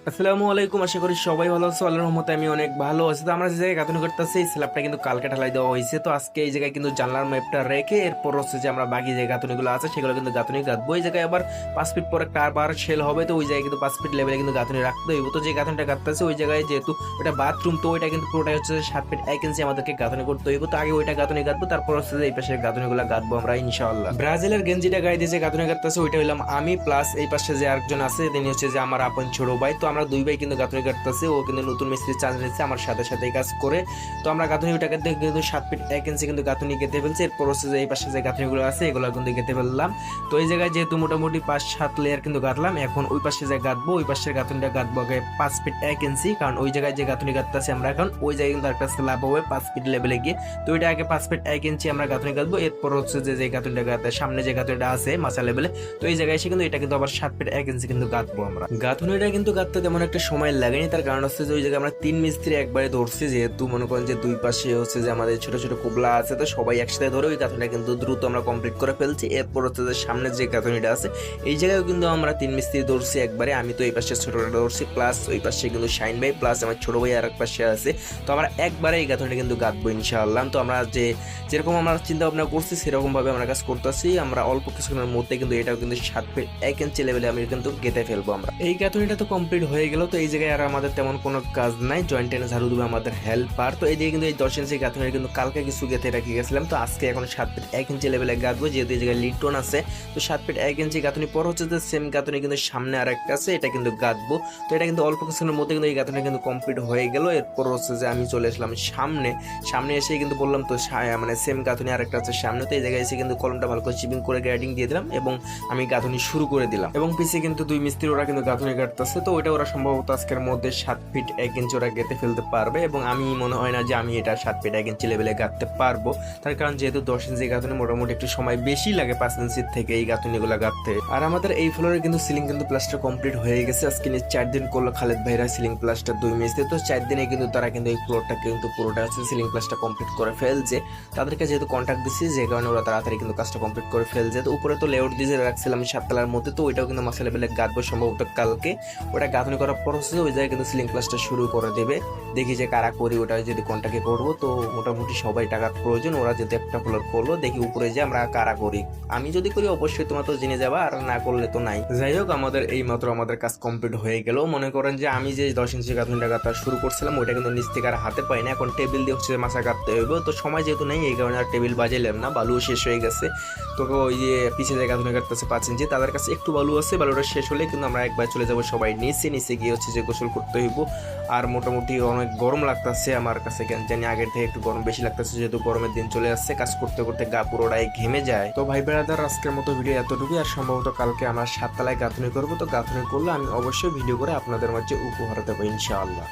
আসসালামু আলাইকুম, আশা করি সবাই ভালো আছো। আল্লাহর রহমতে আমি অনেক ভালো আছি। তো আমরা যে জায়গায় গাঁথনি করতেছি এই স্ল্যাবটা কিন্তু কালকে ঢালাই দেওয়া হয়েছে। তো আজকে এই জায়গায় কিন্তু জানলার ম্যাপটা রেখে এরপর হচ্ছে যে আমরা বাকি যে গাঁথনিগুলো আছে সেগুলো কিন্তু গাঁথনি গাঁথবো। এই জায়গায় আবার 5 ফিট পরে একটা আবার শেল হবে, তো ওই জায়গায় কিন্তু 5 ফিট লেভেলে কিন্তু গাঁথনি রাখতে হইব। তো যে গাঁথনিটা গাঁথতেছে ওই জায়গায় যেহেতু ওটা বাথরুম, তো ওইটা কিন্তু পুরোটাই হচ্ছে 7 ফিট 1 ইঞ্চি আমাদেরকে গাঁথনি করতে হইব। তো আগে ওইটা গাঁথনি গাঁথবো, তারপর হচ্ছে যে এই পাশের গাঁথনিগুলো গাঁথবো আমরা ইনশাআল্লাহ। ব্রাজিলের গেঞ্জিটা গায়ে দিয়ে যে গাঁথনি গাঁথতেছে ওইটা হইলাম আমি, প্লাস এই পাশে যে আরেকজন আছে তিনি হচ্ছে যে আমার আপন ছোট ভাই। তো আমরা দুই ভাই কিন্তু গাঁথনি কাটতেছে। ও কিন্তু নতুন মিস্ত্রি চান্স নিচ্ছে আমার সাথে সাথে কাজ করে। তো আমরা গাঁথনি ওইটাকে কিন্তু 7 ফিট 1 ইঞ্চি কিন্তু গাঁথনি গেঁথে ফেলছি। এরপর হচ্ছে যে এই পাশে যে গাঁথনিগুলো আছে এগুলো কিন্তু গেঁথে ফেললাম। তো এই জায়গায় যেহেতু মোটামুটি 5-7 লেয়ার কিন্তু গাঁথলাম, এখন ওই পাশে যে গাঁথবো ওই পাশের গাঁথনিটা গাঁথবো আগে 5 ফিট 1 ইঞ্চি, কারণ ওই জায়গায় যে গাঁথনি গাঁথতেছি আমরা এখন ওই জায়গায় কিন্তু একটা স্ল্যাব হবে 5 ফিট লেভেলে গিয়ে। তো ওইটা আগে 5 ফিট 1 ইঞ্চি আমরা গাঁথনি গাঁথবো। এরপর হচ্ছে যে গাঁথনিটা গাঁথে সামনে যে গাঁথনিটা আছে মাচা লেভেলে, তো এই জায়গায় এসে কিন্তু এটা কিন্তু আবার 7 ফিট 1 ইঞ্চি কিন্তু গাঁথবো আমরা। গাঁথনিটা কিন্তু গাঁথতে তেমন একটা সময় লাগেনি, তার কারণ হচ্ছে যে ওই জায়গায় আমরা 3 মিস্ত্রি একবারে ধরছি। যেহেতু মনে করেন যে দুই পাশে হচ্ছে যে আমাদের ছোট ছোট কুবলা আছে, তো সবাই একসাথে ধরে ওই গাঁথনিটা কিন্তু দ্রুত আমরা কমপ্লিট করে ফেলছি। এরপর হচ্ছে যে সামনে যে গাঁথনিটা আছে এই জায়গায় কিন্তু আমরা 3 মিস্ত্রি ধরছি একবারে। আমি তো এই পাশে ছোটটা ধরছি, প্লাস ওই পাশে কিন্তু শাইন ভাই, প্লাস আমার ছোট ভাই আর এক পাশে আছে। তো আমরা একবারে এই গাঁথনিটা কিন্তু গাঁথবো ইনশাআল্লাহ। তো আমরা যেরকম আমরা চিন্তা ভাবনা করছি সেরকম ভাবে আমরা কাজ করতেছি। আমরা অল্প কিছুক্ষণের মধ্যে কিন্তু এটাও কিন্তু 7 ফিট 1 ইঞ্চি লেভেলে আমি কিন্তু গেঁথে ফেলবো আমরা। এই গাঁথনিটা তো কমপ্লিট হয়ে গেল। তো এই জায়গায় আর আমাদের তেমন কোনো কাজ নাই, জয়েন্ট টেনে ঝাড়ু দেবে আমাদের হেল্পার। তো এইদিকে কিন্তু এই 10 ইঞ্চি গাঁথনিটা কিন্তু কালকে কিছু গেঁথে রেখে গেছিলাম। তো আজকে এখন 7 ফিট 1 ইঞ্চি লেভেলে গাঁথবো, যেহেতু এই জায়গায় লিটন আছে। তো 7 ফিট 1 ইঞ্চি গাঁথনি পর হচ্ছে যে সেম গাঁথনি কিন্তু সামনে আর একটা আছে, এটা কিন্তু গাঁথবো। তো এটা কিন্তু অল্প কিছুক্ষণের মধ্যে কিন্তু এই গাঁথনিটা কিন্তু কমপ্লিট হয়ে গেল। এরপর হচ্ছে যে আমি চলে আসলাম সামনে এসে কিন্তু বললাম তো মানে সেম গাঁথনি আর একটা আছে সামনে। তো এই জায়গায় এসে কিন্তু কলমটা ভালো করে চিপিং করে গ্রাইডিং দিয়ে দিলাম এবং আমি গাঁথনি শুরু করে দিলাম। এবং পিছিয়ে কিন্তু দুই মিস্ত্রি ওরা কিন্তু গাঁথনি কাটতেছে। তো ওইটা ওরা সম্ভবত আজকের মধ্যে 7 ফিট 1 ইঞ্চি ওরা গেঁথে ফেলতে পারবে, এবং আমি মনে হয় না যে আমি এটা 7 ফিট 1 ইঞ্চি লেভেলে গাঁথতে পারবো। তার কারণ যেহেতু 10 ইঞ্চি গাঁথনি মোটামুটি একটু সময় বেশি লাগে 5 ইঞ্চির থেকে এই গাঁথনিগুলো গাঁথতে। আর আমাদের এই ফ্লোরে কিন্তু সিলিং কিন্তু প্লাস্টার কমপ্লিট হয়ে গেছে। আজকে 4 দিন করলো খালেদ ভাইরা সিলিং প্লাস্টার 2 মিস্ত্রি। তো 4 দিনে কিন্তু তারা কিন্তু এই ফ্লোরটা কিন্তু পুরোটা হচ্ছে সিলিং প্লাস্টার কমপ্লিট করে ফেলছে। তাদেরকে যেহেতু কন্ট্যাক্ট দিচ্ছি যে কারণে ওরা তাড়াতাড়ি কিন্তু কাজটা কমপ্লিট করে ফেলছে। তো উপরে তো লেআউট দিয়ে রাখছিলাম 7 তলার মধ্যে, তো ওইটাও কিন্তু মাসা লেভেলে গাঁথবো সম্ভবত কালকে। ওটা গাঁথনি করার পর হচ্ছে ওই জায়গায় কিন্তু সিলিং প্লাস্টার শুরু করে দেবে। দেখি যে কারা করি, ওটা যদি কন্ট্যাক্টে করবো। তো মোটামুটি সবাই টাকার প্রয়োজন, ওরা যদি একটা ফ্লোর করলো দেখি উপরে যে আমরা কারা করি। আমি যদি করি অবশ্যই তোমরা তো জেনে যাবা, আর না করলে তো নাই। যাই হোক, আমাদের এই মাত্র আমাদের কাজ কমপ্লিট হয়ে গেল। মনে করেন যে আমি যে 10 ইঞ্চি গাঁথনিটা গাঁথা শুরু করছিলাম ওইটা কিন্তু নিচ থেকে আর হাতে পাই না। এখন টেবিল দিয়ে হচ্ছে মাছা কাটতে হইব। তো সময় যেহেতু নেই এই কারণে আর টেবিল বাজাইলাম না, বালুও শেষ হয়ে গেছে। তো ওই যে পিছিয়ে যে গাঁথনি কাটতেছে 5 ইঞ্চি, তাদের কাছে একটু বালু আছে, বালুটা শেষ হলে কিন্তু আমরা একবার চলে যাবো সবাই নিচে গিয়ে হচ্ছে যে গোসল করতে হইব। আর মোটামুটি অনেক গরম লাগতেছে আমার কাছে, কেন জানি আগের থেকে একটু গরম বেশি লাগতেছে, যেহেতু গরমের দিন চলে আসছে। কাজ করতে করতে গা পুরোটাই ঘেমে যায়। তো ভাই ব্রাদার, আজকের মতো ভিডিও এতটুকু। আর সম্ভবত কালকে আমরা 7 তলায় গাঁথনি করবো। তো গাঁথনি করলে আমি অবশ্যই ভিডিও করে আপনাদের মাঝে উপহার দেবো ইনশাআল্লাহ।